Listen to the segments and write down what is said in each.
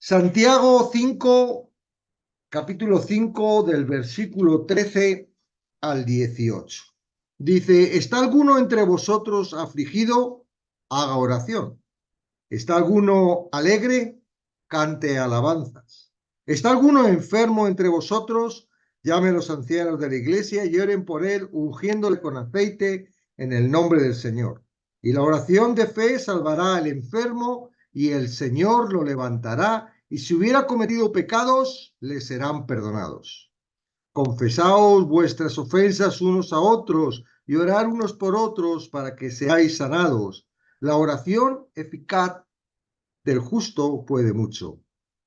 Santiago 5, capítulo 5, del versículo 13 al 18. Dice, ¿está alguno entre vosotros afligido? Haga oración. ¿Está alguno alegre? Cante alabanzas. ¿Está alguno enfermo entre vosotros? Llame a los ancianos de la iglesia y oren por él, ungiéndole con aceite en el nombre del Señor. Y la oración de fe salvará al enfermo y el Señor lo levantará, y si hubiera cometido pecados, le serán perdonados. Confesaos vuestras ofensas unos a otros y orad unos por otros para que seáis sanados. La oración eficaz del justo puede mucho.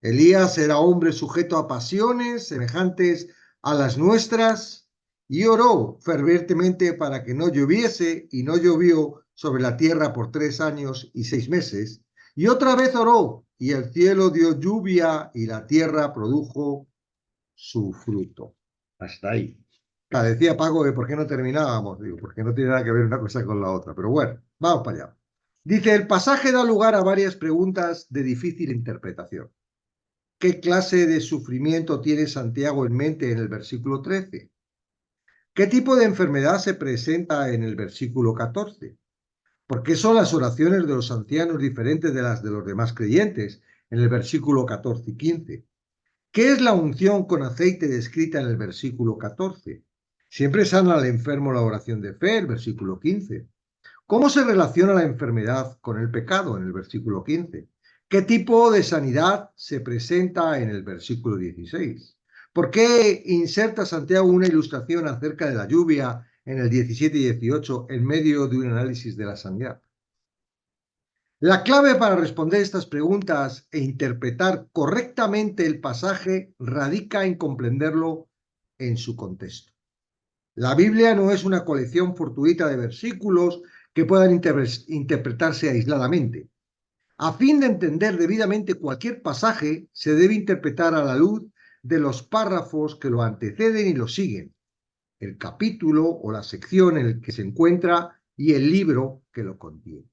Elías era hombre sujeto a pasiones semejantes a las nuestras y oró fervientemente para que no lloviese, y no llovió sobre la tierra por 3 años y 6 meses. Y otra vez oró, y el cielo dio lluvia y la tierra produjo su fruto. Hasta ahí. Decía Paco que por qué no terminábamos, digo, porque no tiene nada que ver una cosa con la otra, pero bueno, vamos para allá. Dice, el pasaje da lugar a varias preguntas de difícil interpretación. ¿Qué clase de sufrimiento tiene Santiago en mente en el versículo 13? ¿Qué tipo de enfermedad se presenta en el versículo 14? ¿Por qué son las oraciones de los ancianos diferentes de las de los demás creyentes en el versículo 14 y 15? ¿Qué es la unción con aceite descrita en el versículo 14? Siempre sana al enfermo la oración de fe, el versículo 15. ¿Cómo se relaciona la enfermedad con el pecado en el versículo 15? ¿Qué tipo de sanidad se presenta en el versículo 16? ¿Por qué inserta Santiago una ilustración acerca de la lluvia en el 17 y 18 en medio de un análisis de la sanidad? La clave para responder estas preguntas e interpretar correctamente el pasaje radica en comprenderlo en su contexto. La Biblia no es una colección fortuita de versículos que puedan interpretarse aisladamente. A fin de entender debidamente cualquier pasaje, se debe interpretar a la luz de los párrafos que lo anteceden y lo siguen, el capítulo o la sección en el que se encuentra y el libro que lo contiene.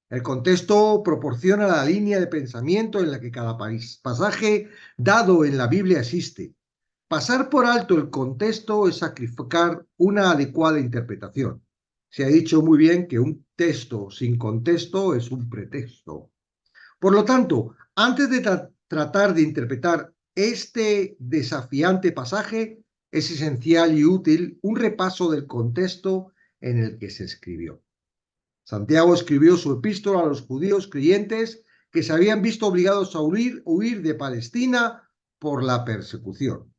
El contexto proporciona la línea de pensamiento en la que cada pasaje dado en la Biblia existe. Pasar por alto el contexto es sacrificar una adecuada interpretación. Se ha dicho muy bien que un texto sin contexto es un pretexto. Por lo tanto, antes de tratar de interpretar este desafiante pasaje, es esencial y útil un repaso del contexto en el que se escribió. Santiago escribió su epístola a los judíos creyentes que se habían visto obligados a huir de Palestina por la persecución.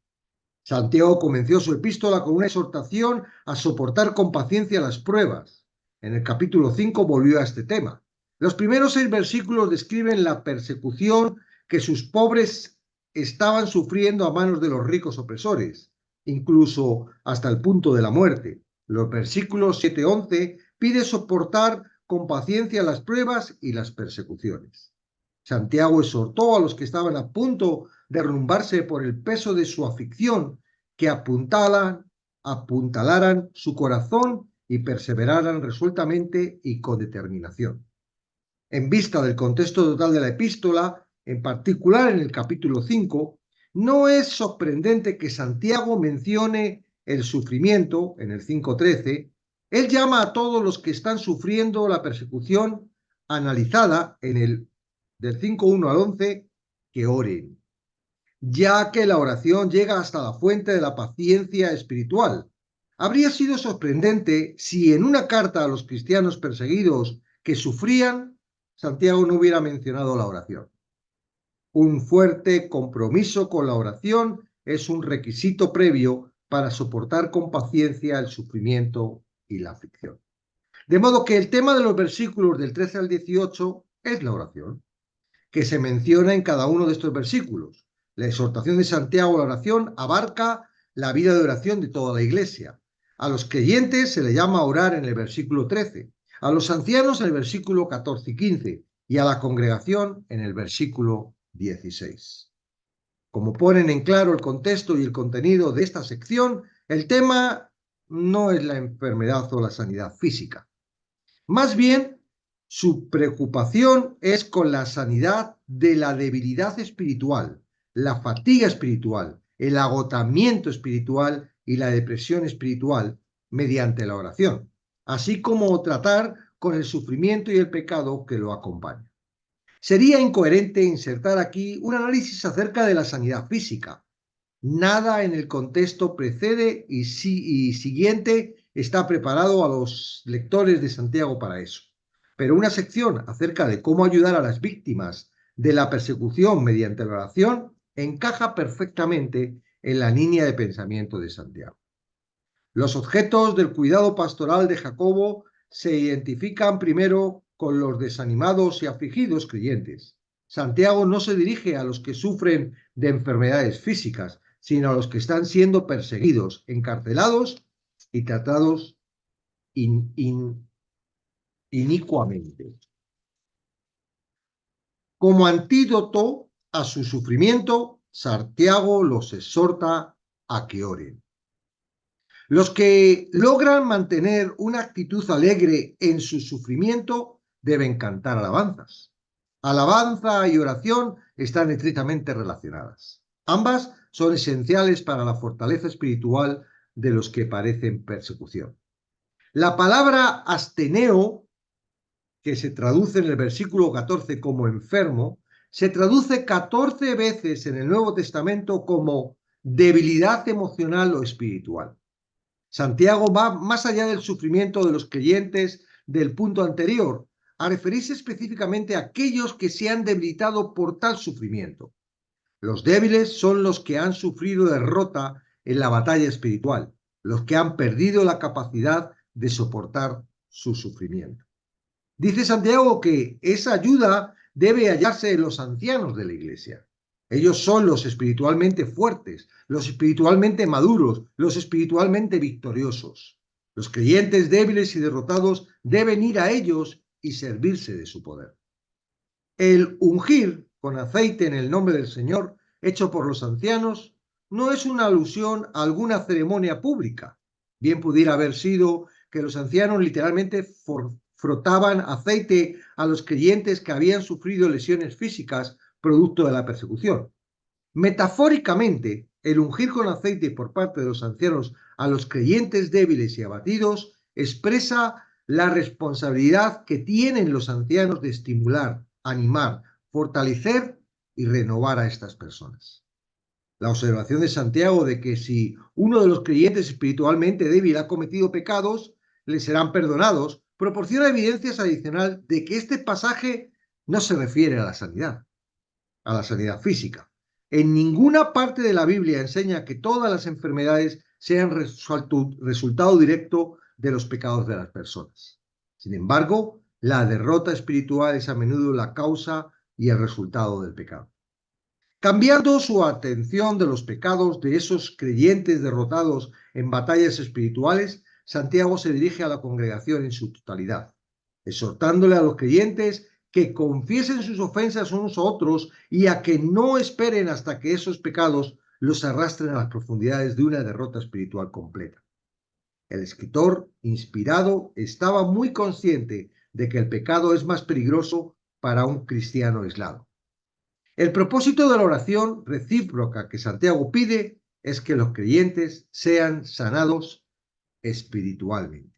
Santiago comenzó su epístola con una exhortación a soportar con paciencia las pruebas. En el capítulo 5 volvió a este tema. Los primeros 6 versículos describen la persecución que sus pobres estaban sufriendo a manos de los ricos opresores, incluso hasta el punto de la muerte. Los versículos 7-11 pide soportar con paciencia las pruebas y las persecuciones. Santiago exhortó a los que estaban a punto de derrumbarse por el peso de su aflicción que apuntalaran su corazón y perseveraran resueltamente y con determinación. En vista del contexto total de la epístola, en particular en el capítulo 5, no es sorprendente que Santiago mencione el sufrimiento en el 5:13. Él llama a todos los que están sufriendo la persecución analizada en el del 5:1 al 11 que oren, ya que la oración llega hasta la fuente de la paciencia espiritual. Habría sido sorprendente si en una carta a los cristianos perseguidos que sufrían, Santiago no hubiera mencionado la oración. Un fuerte compromiso con la oración es un requisito previo para soportar con paciencia el sufrimiento y la aflicción. De modo que el tema de los versículos del 13 al 18 es la oración, que se menciona en cada uno de estos versículos. La exhortación de Santiago a la oración abarca la vida de oración de toda la iglesia. A los creyentes se le llama a orar en el versículo 13, a los ancianos en el versículo 14 y 15 y a la congregación en el versículo 16. Como ponen en claro el contexto y el contenido de esta sección, el tema no es la enfermedad o la sanidad física. Más bien, Su preocupación es con la sanidad de la debilidad espiritual, la fatiga espiritual, el agotamiento espiritual y la depresión espiritual mediante la oración, así como tratar con el sufrimiento y el pecado que lo acompaña. Sería incoherente insertar aquí un análisis acerca de la sanidad física. Nada en el contexto precede y siguiente está preparado a los lectores de Santiago para eso. Pero una sección acerca de cómo ayudar a las víctimas de la persecución mediante la oración encaja perfectamente en la línea de pensamiento de Santiago. Los objetos del cuidado pastoral de Jacobo se identifican primero con los desanimados y afligidos creyentes. Santiago no se dirige a los que sufren de enfermedades físicas, sino a los que están siendo perseguidos, encarcelados y tratados inicuamente. Como antídoto a su sufrimiento, Santiago los exhorta a que oren. Los que logran mantener una actitud alegre en su sufrimiento deben cantar alabanzas. Alabanza y oración están estrictamente relacionadas. Ambas son esenciales para la fortaleza espiritual de los que padecen persecución. La palabra asteneo, que se traduce en el versículo 14 como enfermo, se traduce 14 veces en el Nuevo Testamento como debilidad emocional o espiritual. Santiago va más allá del sufrimiento de los creyentes del punto anterior, a referirse específicamente a aquellos que se han debilitado por tal sufrimiento. Los débiles son los que han sufrido derrota en la batalla espiritual, los que han perdido la capacidad de soportar su sufrimiento. Dice Santiago que esa ayuda debe hallarse en los ancianos de la iglesia. Ellos son los espiritualmente fuertes, los espiritualmente maduros, los espiritualmente victoriosos. Los creyentes débiles y derrotados deben ir a ellos y servirse de su poder. El ungir con aceite en el nombre del Señor, hecho por los ancianos, no es una alusión a alguna ceremonia pública. Bien pudiera haber sido que los ancianos literalmente frotaban aceite a los creyentes que habían sufrido lesiones físicas producto de la persecución. Metafóricamente, el ungir con aceite por parte de los ancianos a los creyentes débiles y abatidos expresa la responsabilidad que tienen los ancianos de estimular, animar, fortalecer y renovar a estas personas. La observación de Santiago de que si uno de los creyentes espiritualmente débil ha cometido pecados, le serán perdonados, proporciona evidencias adicionales de que este pasaje no se refiere a la sanidad física. En ninguna parte de la Biblia enseña que todas las enfermedades sean resultado directo de los pecados de las personas. Sin embargo, la derrota espiritual es a menudo la causa y el resultado del pecado. Cambiando su atención de los pecados de esos creyentes derrotados en batallas espirituales, Santiago se dirige a la congregación en su totalidad, exhortándole a los creyentes que confiesen sus ofensas unos a otros y a que no esperen hasta que esos pecados los arrastren a las profundidades de una derrota espiritual completa. El escritor, inspirado, estaba muy consciente de que el pecado es más peligroso para un cristiano aislado. El propósito de la oración recíproca que Santiago pide es que los creyentes sean sanados espiritualmente.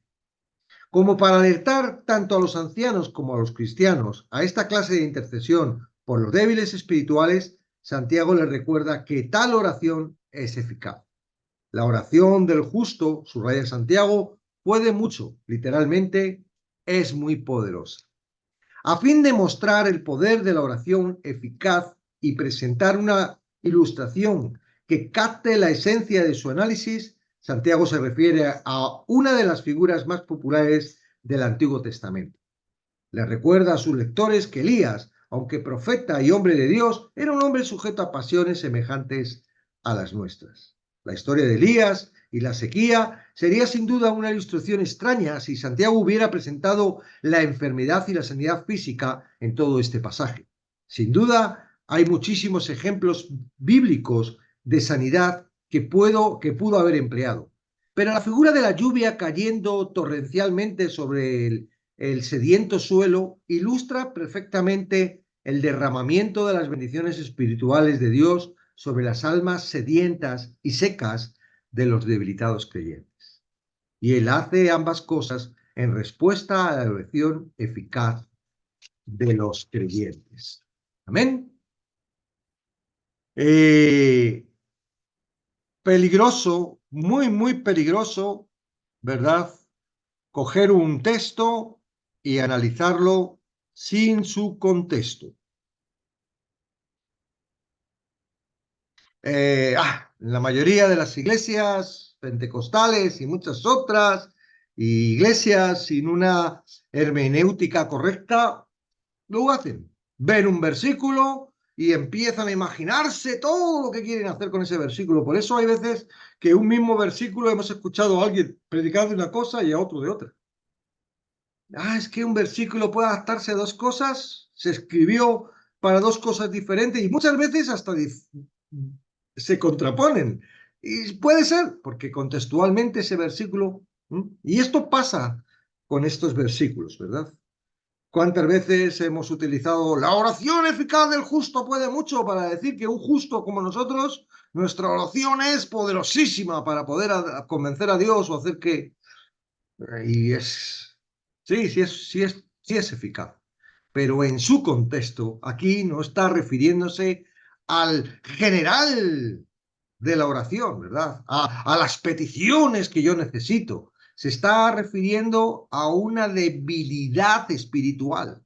Como para alertar tanto a los ancianos como a los cristianos a esta clase de intercesión por los débiles espirituales, Santiago les recuerda que tal oración es eficaz. La oración del justo, subraya Santiago, puede mucho, literalmente, es muy poderosa. A fin de mostrar el poder de la oración eficaz y presentar una ilustración que capte la esencia de su análisis, Santiago se refiere a una de las figuras más populares del Antiguo Testamento. Le recuerda a sus lectores que Elías, aunque profeta y hombre de Dios, era un hombre sujeto a pasiones semejantes a las nuestras. La historia de Elías y la sequía sería sin duda una ilustración extraña si Santiago hubiera presentado la enfermedad y la sanidad física en todo este pasaje. Sin duda, hay muchísimos ejemplos bíblicos de sanidad que pudo haber empleado. Pero la figura de la lluvia cayendo torrencialmente sobre el el sediento suelo, ilustra perfectamente el derramamiento de las bendiciones espirituales de Dios sobre las almas sedientas y secas de los debilitados creyentes. Y Él hace ambas cosas en respuesta a la oración eficaz de los creyentes. Amén. Peligroso, muy, muy peligroso, ¿verdad? Coger un texto y analizarlo sin su contexto. La mayoría de las iglesias pentecostales y muchas otras iglesias sin una hermenéutica correcta lo hacen. Ven un versículo y empiezan a imaginarse todo lo que quieren hacer con ese versículo. Por eso hay veces que un mismo versículo hemos escuchado a alguien predicar de una cosa y a otro de otra. Es que un versículo puede adaptarse a dos cosas, se escribió para dos cosas diferentes y muchas veces hasta se contraponen. Y puede ser, porque contextualmente ese versículo, y esto pasa con estos versículos, ¿verdad? ¿Cuántas veces hemos utilizado la oración eficaz del justo puede mucho para decir que un justo como nosotros, nuestra oración es poderosísima para poder convencer a Dios o hacer que... Y es... Sí, sí es eficaz. Pero en su contexto, aquí no está refiriéndose al general de la oración, ¿verdad? A las peticiones que yo necesito. Se está refiriendo a una debilidad espiritual.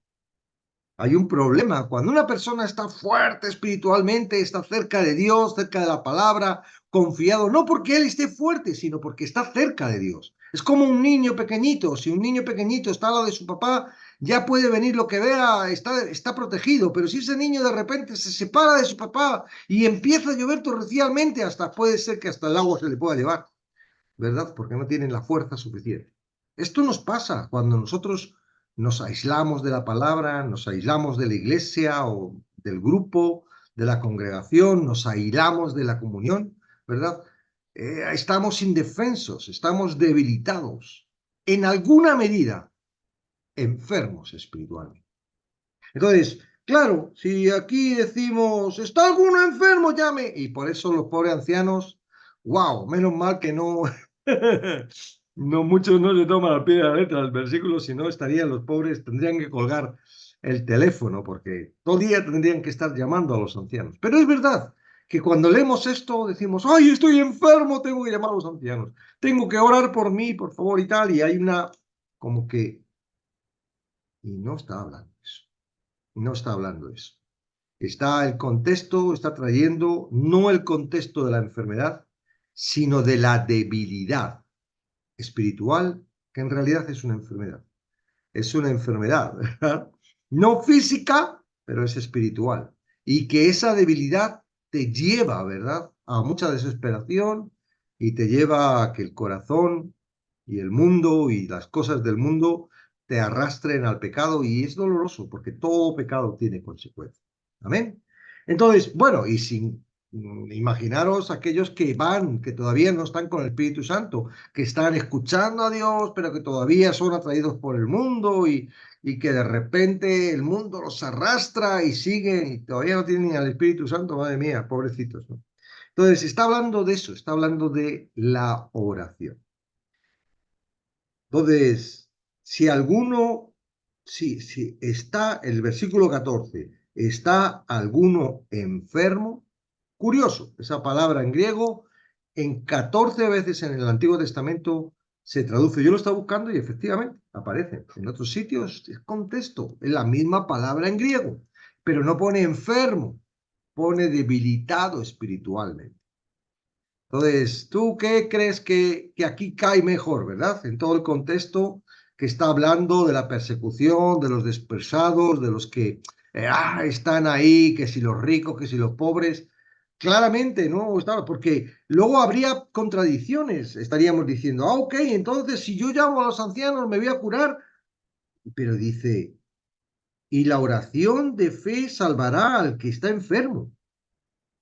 Hay un problema. Cuando una persona está fuerte espiritualmente, está cerca de Dios, cerca de la palabra, confiado, no porque él esté fuerte, sino porque está cerca de Dios. Es como un niño pequeñito. Si un niño pequeñito está al lado de su papá, ya puede venir lo que vea, está protegido. Pero si ese niño de repente se separa de su papá y empieza a llover torrencialmente, hasta puede ser que hasta el agua se le pueda llevar, ¿verdad? Porque no tienen la fuerza suficiente. Esto nos pasa cuando nosotros nos aislamos de la palabra, nos aislamos de la iglesia o del grupo, de la congregación, nos aislamos de la comunión, ¿verdad? Estamos indefensos, estamos debilitados, en alguna medida enfermos espiritualmente. Entonces, claro, si aquí decimos, ¿está alguno enfermo? Llame. Y por eso los pobres ancianos, wow, menos mal que no, no muchos no se toman al pie de la letra el versículo, si no estarían los pobres, tendrían que colgar el teléfono, porque todo el día tendrían que estar llamando a los ancianos. Pero es verdad que cuando leemos esto decimos, ay, estoy enfermo, tengo que llamar a los ancianos, tengo que orar por mí, por favor, y tal, y hay una, como que, y no está hablando de eso, no está hablando de eso. Está el contexto, está trayendo no el contexto de la enfermedad, sino de la debilidad espiritual, que en realidad es una enfermedad. Es una enfermedad, ¿verdad? No física, pero es espiritual. Y que esa debilidad te lleva, ¿verdad?, a mucha desesperación y te lleva a que el corazón y el mundo y las cosas del mundo te arrastren al pecado y es doloroso porque todo pecado tiene consecuencias. Amén. Entonces, bueno, y sin imaginaros aquellos que van, que todavía no están con el Espíritu Santo, que están escuchando a Dios, pero que todavía son atraídos por el mundo y que de repente el mundo los arrastra y siguen y todavía no tienen al Espíritu Santo, madre mía, pobrecitos, ¿no? Entonces, está hablando de eso, está hablando de la oración. Entonces, si alguno, si está el versículo 14, está alguno enfermo, curioso, esa palabra en griego, en 14 veces en el Antiguo Testamento se traduce. Yo lo estaba buscando y efectivamente aparece. En otros sitios es contexto, es la misma palabra en griego, pero no pone enfermo, pone debilitado espiritualmente. Entonces, ¿tú qué crees que aquí cae mejor, verdad? En todo el contexto que está hablando de la persecución, de los dispersados, de los que están ahí, que si los ricos, que si los pobres. Claramente, ¿no? Porque luego habría contradicciones. Estaríamos diciendo, ok, entonces si yo llamo a los ancianos me voy a curar. Pero dice, y la oración de fe salvará al que está enfermo.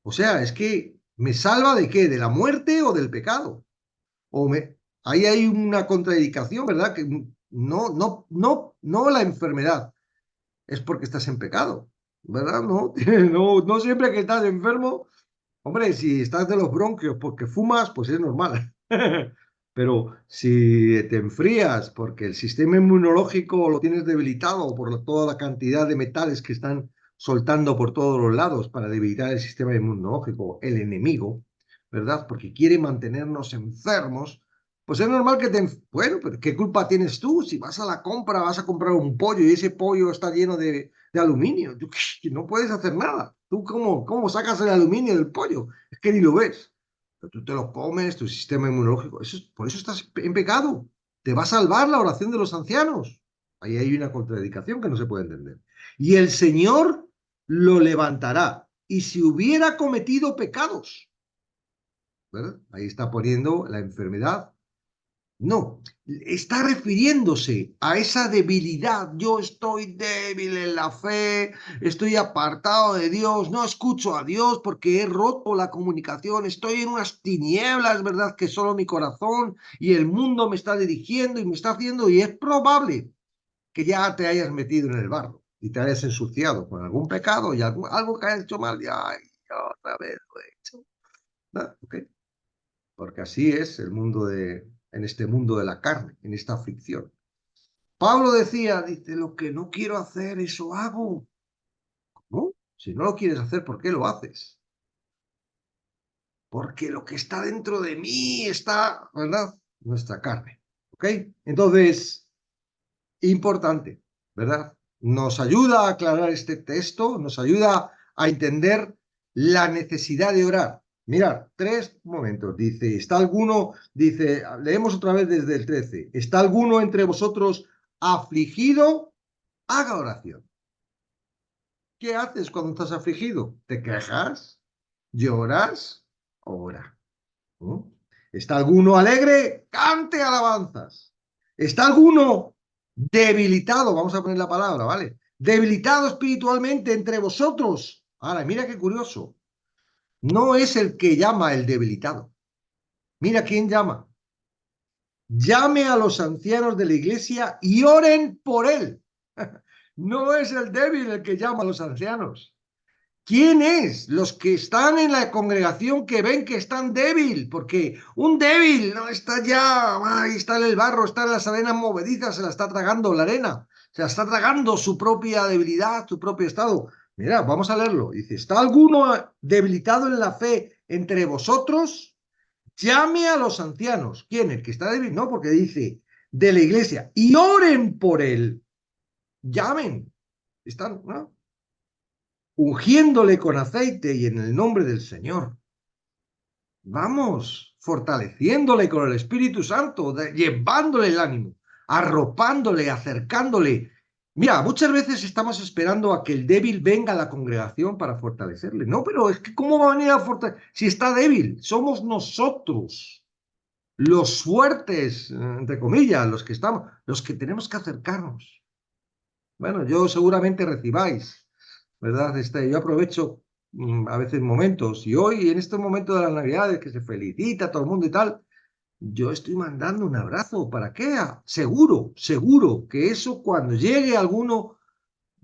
O sea, es que ¿me salva de qué? ¿De la muerte o del pecado? O me... Ahí hay una contradicción, ¿verdad? Que no la enfermedad. Es porque estás en pecado, ¿verdad? No, no siempre que estás enfermo. Hombre, si estás de los bronquios porque fumas, pues es normal. Pero si te enfrías porque el sistema inmunológico lo tienes debilitado por toda la cantidad de metales que están soltando por todos los lados para debilitar el sistema inmunológico, el enemigo, ¿verdad? Porque quiere mantenernos enfermos, pues es normal que Bueno, pero ¿qué culpa tienes tú? Si vas a la compra, vas a comprar un pollo y ese pollo está lleno de aluminio. Tú, no puedes hacer nada. ¿Tú cómo sacas el aluminio del pollo? Es que ni lo ves. Pero tú te lo comes, tu sistema inmunológico. Por eso estás en pecado. Te va a salvar la oración de los ancianos. Ahí hay una contradicción que no se puede entender. Y el Señor lo levantará. Y si hubiera cometido pecados, ¿verdad? Ahí está poniendo la enfermedad. No, está refiriéndose a esa debilidad. Yo estoy débil en la fe, estoy apartado de Dios, no escucho a Dios porque he roto la comunicación, estoy en unas tinieblas, ¿verdad? Que solo mi corazón y el mundo me está dirigiendo y me está haciendo, y es probable que ya te hayas metido en el barro y te hayas ensuciado con algún pecado y algo que hayas hecho mal, y ay, otra vez lo he hecho. ¿No? ¿Okay? Porque así es en este mundo de la carne, en esta aflicción. Pablo dice, lo que no quiero hacer, eso hago. ¿Cómo? Si no lo quieres hacer, ¿por qué lo haces? Porque lo que está dentro de mí está, ¿verdad? Nuestra carne. ¿Ok? Entonces, importante, ¿verdad? Nos ayuda a aclarar este texto, nos ayuda a entender la necesidad de orar. Mirad, 3 momentos. Dice, ¿está alguno? Dice, leemos otra vez desde el 13. ¿Está alguno entre vosotros afligido? Haga oración. ¿Qué haces cuando estás afligido? ¿Te quejas? ¿Lloras? Ora. ¿Mm? ¿Está alguno alegre? Cante alabanzas. ¿Está alguno debilitado? Vamos a poner la palabra, ¿vale? Debilitado espiritualmente entre vosotros. Ahora, mira qué curioso. No es el que llama el debilitado. Mira quién llama. Llame a los ancianos de la iglesia y oren por él. No es el débil el que llama a los ancianos. ¿Quién es? Los que están en la congregación que ven que están débil, porque un débil no está ya, ahí está en el barro, está en las arenas movedizas, se la está tragando la arena, se la está tragando su propia debilidad, su propio estado. Mira, vamos a leerlo. Dice, ¿está alguno debilitado en la fe entre vosotros? Llame a los ancianos. ¿Quién? El que está débil, no, porque dice de la iglesia y oren por él. Llamen. Están, ¿no? Ungiéndole con aceite y en el nombre del Señor. Vamos, fortaleciéndole con el Espíritu Santo, llevándole el ánimo, arropándole, acercándole. Mira, muchas veces estamos esperando a que el débil venga a la congregación para fortalecerle. No, pero es que ¿cómo va a venir a fortalecer? Si está débil, somos nosotros, los fuertes, entre comillas, los que tenemos que acercarnos. Bueno, yo seguramente recibáis, ¿verdad? Yo aprovecho a veces momentos, y hoy en este momento de las Navidades que se felicita a todo el mundo y tal, yo estoy mandando un abrazo. ¿Para qué? Seguro que eso cuando llegue alguno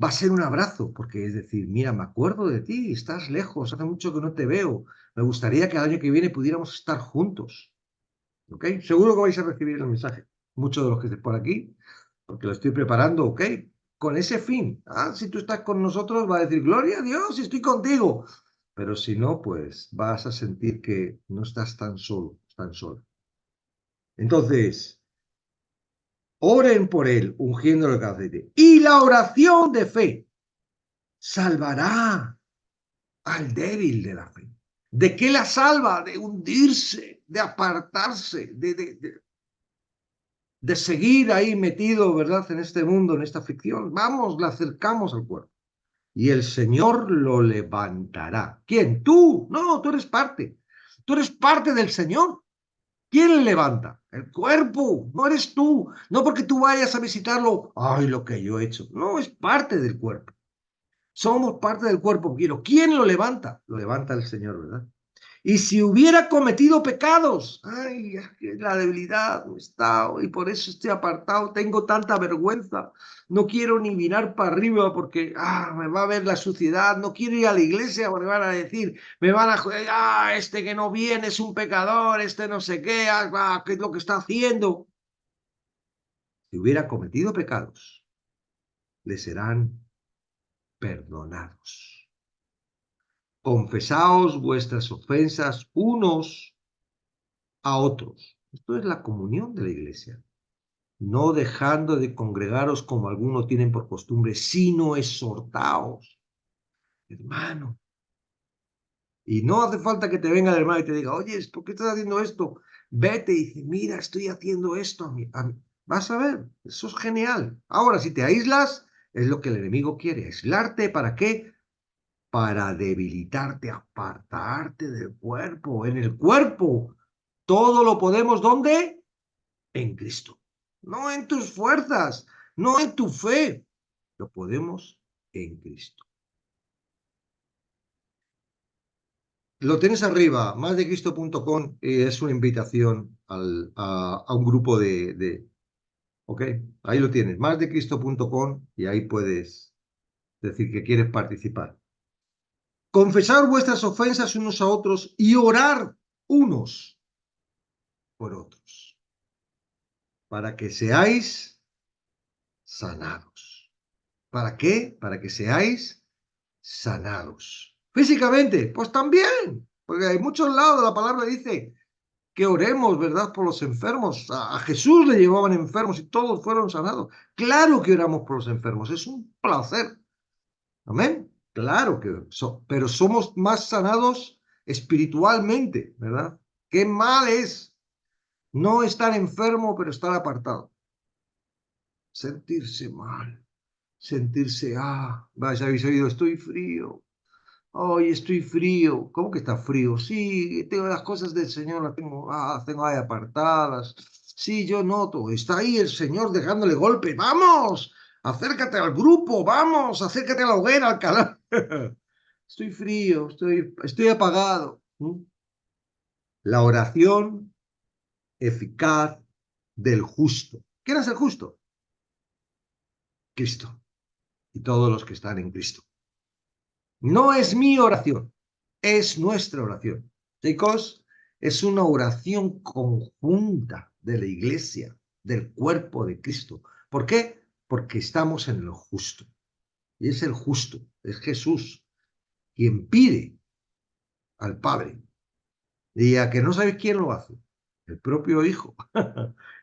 va a ser un abrazo, porque es decir, mira, me acuerdo de ti, estás lejos, hace mucho que no te veo, me gustaría que el año que viene pudiéramos estar juntos. ¿Ok? Seguro que vais a recibir el mensaje, muchos de los que estéis por aquí, porque lo estoy preparando, ¿ok? Con ese fin. Ah, si tú estás con nosotros, va a decir, gloria a Dios, estoy contigo. Pero si no, pues vas a sentir que no estás tan solo, tan sola. Entonces, oren por él, ungiéndolo con aceite. Y la oración de fe salvará al débil de la fe. ¿De qué la salva? De hundirse, de apartarse, de seguir ahí metido, ¿verdad? En este mundo, en esta ficción. Vamos, la acercamos al cuerpo. Y el Señor lo levantará. ¿Quién? Tú. No, tú eres parte. Tú eres parte del Señor. ¿Quién le levanta? El cuerpo. No eres tú. No porque tú vayas a visitarlo. Ay, lo que yo he hecho. No, es parte del cuerpo. Somos parte del cuerpo. Pero ¿quién lo levanta? Lo levanta el Señor, ¿verdad? Y si hubiera cometido pecados, ay, la debilidad está, y por eso estoy apartado, tengo tanta vergüenza, no quiero ni mirar para arriba porque me va a ver la suciedad, no quiero ir a la iglesia porque van a decir, me van a joder, este que no viene es un pecador, este no sé qué, qué es lo que está haciendo. Si hubiera cometido pecados, le serán perdonados. Confesaos vuestras ofensas unos a otros. Esto es la comunión de la iglesia. No dejando de congregaros como algunos tienen por costumbre, sino exhortaos, hermano. Y no hace falta que te venga el hermano y te diga, oye, ¿por qué estás haciendo esto? Vete y dice, mira, estoy haciendo esto a mí. Vas a ver, eso es genial. Ahora, si te aíslas, es lo que el enemigo quiere, aislarte. ¿Para qué? Para debilitarte, apartarte del cuerpo. En el cuerpo, todo lo podemos, ¿dónde? En Cristo. No en tus fuerzas, no en tu fe. Lo podemos en Cristo. Lo tienes arriba, másdecristo.com, es una invitación a un grupo ok, ahí lo tienes, másdecristo.com, y ahí puedes decir que quieres participar. Confesar vuestras ofensas unos a otros y orar unos por otros, para que seáis sanados. ¿Para qué? Para que seáis sanados. Físicamente, pues también, porque hay muchos lados la palabra dice que oremos, ¿verdad?, por los enfermos. A Jesús le llevaban enfermos y todos fueron sanados. Claro que oramos por los enfermos, es un placer. Amén. Claro que, pero somos más sanados espiritualmente, ¿verdad? Qué mal es no estar enfermo, pero estar apartado. Sentirse mal, sentirse, vaya, habéis oído, estoy frío. Hoy estoy frío. ¿Cómo que está frío? Sí, tengo las cosas del Señor, las tengo ahí apartadas. Sí, yo noto. Está ahí el Señor dejándole golpe. ¡Vamos! Acércate al grupo, vamos, acércate a la hoguera, al calor. Estoy frío, estoy apagado. La oración eficaz del justo. ¿Quién es el justo? Cristo. Y todos los que están en Cristo. No es mi oración, es nuestra oración. Chicos, es una oración conjunta de la iglesia, del cuerpo de Cristo. ¿Por qué? Porque estamos en lo justo. Y es el justo, es Jesús, quien pide al Padre. Y a que no sabéis quién lo hace, el propio Hijo.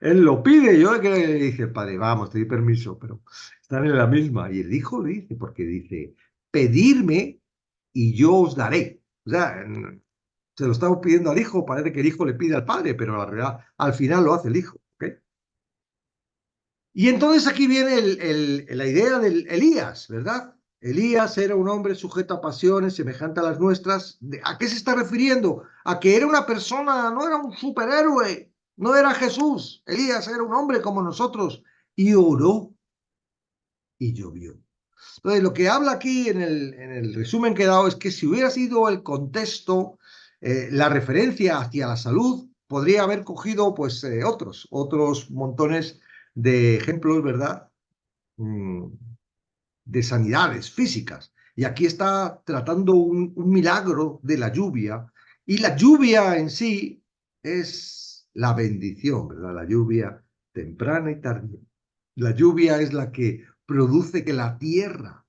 Él lo pide, yo que le dije, Padre, vamos, te doy permiso, pero están en la misma. Y el Hijo lo dice, porque dice, pedirme y yo os daré. O sea, se lo estamos pidiendo al Hijo, parece que el Hijo le pide al Padre, pero la realidad, al final lo hace el Hijo. ¿Okay? Y entonces aquí viene la idea del Elías, ¿verdad? Elías era un hombre sujeto a pasiones semejante a las nuestras. ¿A qué se está refiriendo? A que era una persona, no era un superhéroe, no era Jesús. Elías era un hombre como nosotros y oró y llovió. Entonces, lo que habla aquí en el resumen que he dado es que si hubiera sido el contexto, la referencia hacia la salud, podría haber cogido pues otros montones de ejemplos, ¿verdad? Mm, de sanidades físicas. Y aquí está tratando un milagro de la lluvia. Y la lluvia en sí es la bendición, ¿verdad? La lluvia temprana y tardía. La lluvia es la que produce que la tierra,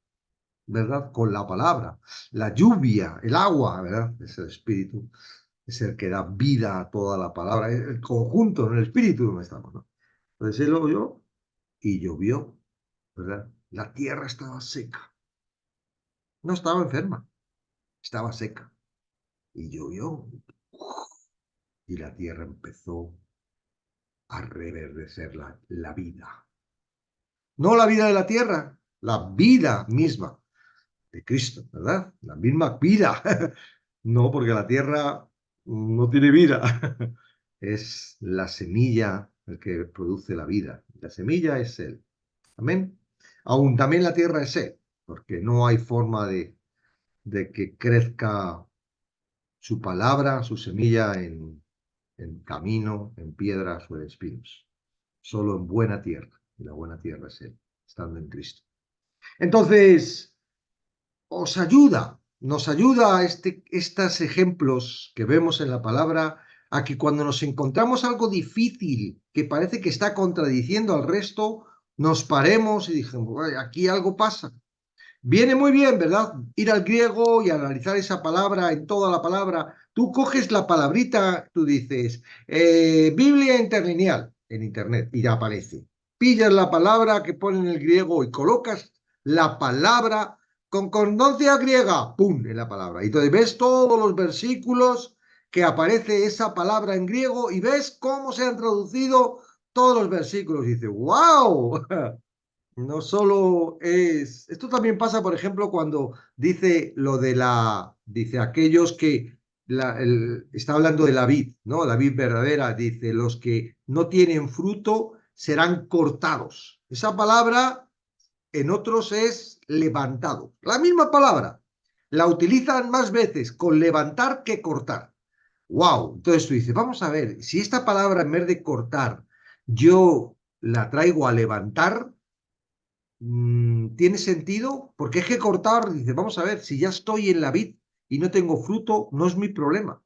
¿verdad? Con la palabra. La lluvia, el agua, ¿verdad? Es el espíritu, es el que da vida a toda la palabra. El conjunto, en el espíritu donde estamos, ¿no? Entonces él oyó y llovió, ¿verdad? La tierra estaba seca. No estaba enferma, estaba seca. Y llovió. Y la tierra empezó a reverdecer la vida. No la vida de la tierra, la vida misma de Cristo, ¿verdad? La misma vida. No, porque la tierra no tiene vida. Es la semilla el que produce la vida. La semilla es Él. Amén. Aún también la tierra es Él, porque no hay forma de que crezca su palabra, su semilla en camino, en piedras o en espinos. Solo en buena tierra. Y la buena tierra es Él, estando en Cristo. Entonces, nos ayuda estos ejemplos que vemos en la palabra a que cuando nos encontramos algo difícil que parece que está contradiciendo al resto, nos paremos y dijimos, aquí algo pasa. Viene muy bien, ¿verdad? Ir al griego y analizar esa palabra en toda la palabra. Tú coges la palabrita, tú dices, Biblia interlineal en internet y ya aparece. Pillas la palabra que pone en el griego y colocas la palabra concordancia griega, ¡pum!, en la palabra. Y entonces ves todos los versículos que aparece esa palabra en griego y ves cómo se han traducido todos los versículos. Y dices, ¡wow! No solo es. Esto también pasa, por ejemplo, cuando dice lo de la. Dice aquellos que. Está hablando de la vid, ¿no? La vid verdadera. Dice: los que no tienen fruto serán cortados. Esa palabra en otros es levantado. La misma palabra. La utilizan más veces con levantar que cortar. ¡Wow! Entonces tú dices: vamos a ver, si esta palabra en vez de cortar, yo la traigo a levantar. ¿Tiene sentido? Porque es que cortar, dice, vamos a ver, si ya estoy en la vid y no tengo fruto, no es mi problema.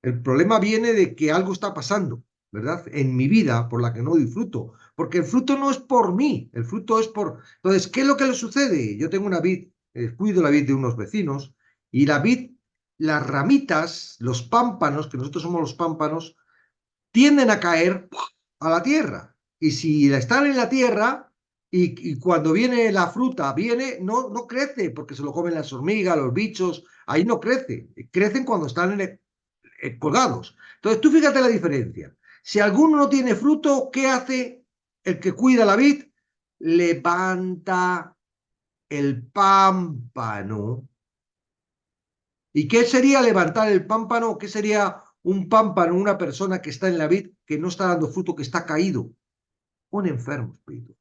El problema viene de que algo está pasando, ¿verdad? En mi vida por la que no doy fruto. Porque el fruto no es por mí, el fruto es por. Entonces, ¿qué es lo que le sucede? Yo tengo una vid, cuido la vid de unos vecinos y la vid, las ramitas, los pámpanos, que nosotros somos los pámpanos, tienden a caer a la tierra. Y si están en la tierra y cuando viene la fruta, no crece porque se lo comen las hormigas, los bichos, ahí no crece. Crecen cuando están colgados. Entonces, tú fíjate la diferencia. Si alguno no tiene fruto, ¿qué hace el que cuida la vid? Levanta el pámpano. ¿Y qué sería levantar el pámpano? ¿Qué sería un pámpano, una persona que está en la vid, que no está dando fruto, que está caído? Un enfermo espiritual,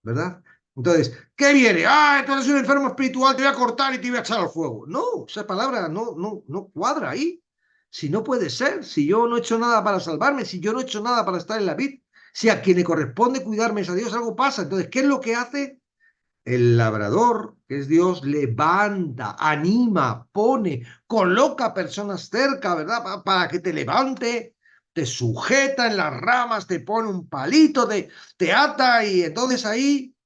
¿verdad? Entonces, ¿qué viene? Ah, tú eres un enfermo espiritual, te voy a cortar y te voy a echar al fuego. No, esa palabra no cuadra ahí. Si no puede ser, si yo no he hecho nada para salvarme, si yo no he hecho nada para estar en la vid, si a quien le corresponde cuidarme es a Dios, algo pasa. Entonces, ¿qué es lo que hace? El labrador, que es Dios, levanta, anima, pone, coloca personas cerca, ¿verdad? Para que te levante, te sujeta en las ramas, te pone un palito, te ata y entonces ahí,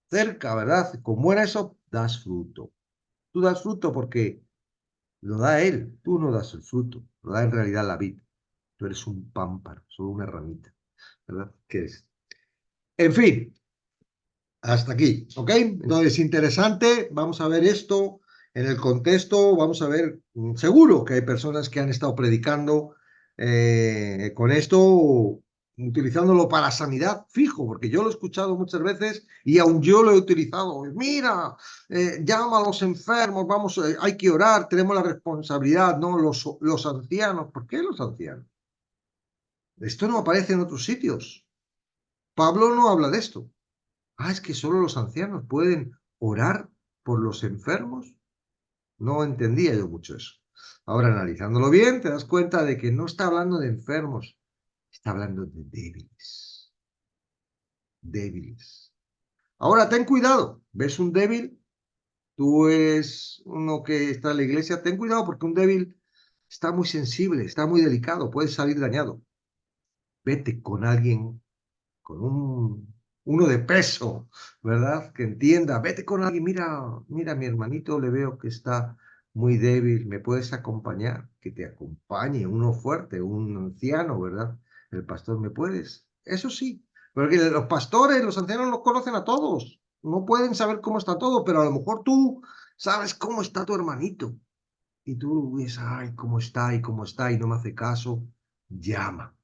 cerca, ¿verdad? Como era eso, das fruto. Tú das fruto porque lo da Él, tú no das el fruto, lo da en realidad la vid. Tú eres un pámpano, solo una ramita, ¿verdad? ¿Qué es? En fin, hasta aquí, ¿ok? Entonces, interesante, vamos a ver esto en el contexto, vamos a ver, seguro que hay personas que han estado predicando con esto, utilizándolo para sanidad, fijo, porque yo lo he escuchado muchas veces y aún yo lo he utilizado. Mira, llama a los enfermos, vamos, hay que orar, tenemos la responsabilidad, ¿no? Los ancianos, ¿por qué los ancianos? Esto no aparece en otros sitios. Pablo no habla de esto. Ah, es que solo los ancianos pueden orar por los enfermos. No entendía yo mucho eso. Ahora, analizándolo bien, te das cuenta de que no está hablando de enfermos, está hablando de débiles. Débiles. Ahora, ten cuidado. ¿Ves un débil? Tú eres uno que está en la iglesia. Ten cuidado porque un débil está muy sensible, está muy delicado, puede salir dañado. Vete con alguien con uno de peso, ¿verdad? Que entienda, vete con alguien, mira, mi hermanito, le veo que está muy débil, ¿me puedes acompañar? Que te acompañe uno fuerte, un anciano, ¿verdad? El pastor, ¿me puedes? Eso sí, porque los pastores, los ancianos no conocen a todos, no pueden saber cómo está todo, pero a lo mejor tú sabes cómo está tu hermanito. Y tú dices, ay, cómo está, y no me hace caso, llama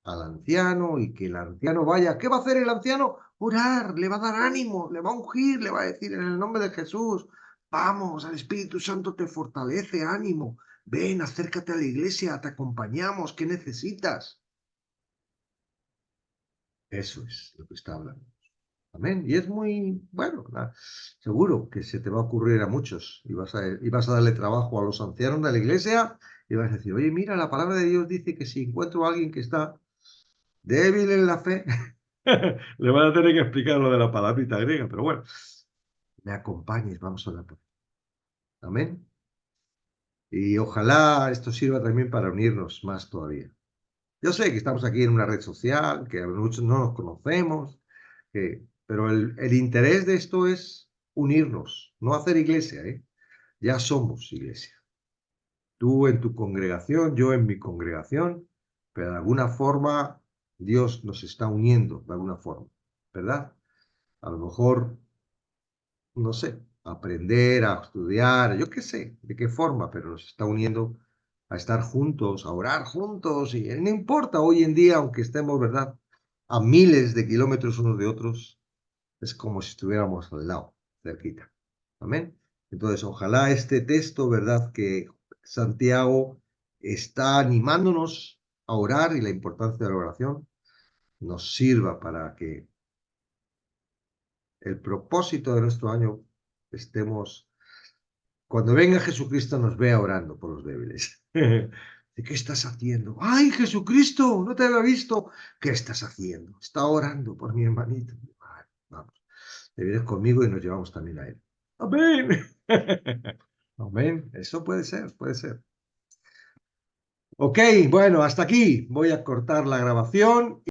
al anciano y que el anciano vaya. ¿Qué va a hacer el anciano? Orar, le va a dar ánimo, le va a ungir, le va a decir en el nombre de Jesús, vamos, el Espíritu Santo te fortalece, ánimo, ven, acércate a la iglesia, te acompañamos, ¿qué necesitas? Eso es lo que está hablando. Amén. Y es muy, bueno, seguro que se te va a ocurrir a muchos y vas a darle trabajo a los ancianos de la iglesia y vas a decir, oye, mira, la palabra de Dios dice que si encuentro a alguien que está débil en la fe, le van a tener que explicar lo de la palabrita griega, pero bueno, me acompañes, vamos a orar por él. Amén. Y ojalá esto sirva también para unirnos más todavía. Yo sé que estamos aquí en una red social, que muchos no nos conocemos, pero el interés de esto es unirnos, no hacer iglesia, ¿eh? Ya somos iglesia. Tú en tu congregación, yo en mi congregación, pero de alguna forma Dios nos está uniendo, de alguna forma, ¿verdad? A lo mejor, no sé, aprender a estudiar, yo qué sé, de qué forma, pero nos está uniendo a estar juntos, a orar juntos, y no importa hoy en día, aunque estemos, ¿verdad?, a miles de kilómetros unos de otros, es como si estuviéramos al lado, cerquita. Amén. Entonces, ojalá este texto, ¿verdad?, que Santiago está animándonos a orar y la importancia de la oración, nos sirva para que el propósito de nuestro año estemos, cuando venga Jesucristo, nos vea orando por los débiles. ¿De qué estás haciendo? ¡Ay, Jesucristo! No te había visto. ¿Qué estás haciendo? Está orando por mi hermanito. Ay, vamos, te vienes conmigo y nos llevamos también a él. Amén. Amén. Eso puede ser, puede ser. Ok, bueno, hasta aquí. Voy a cortar la grabación.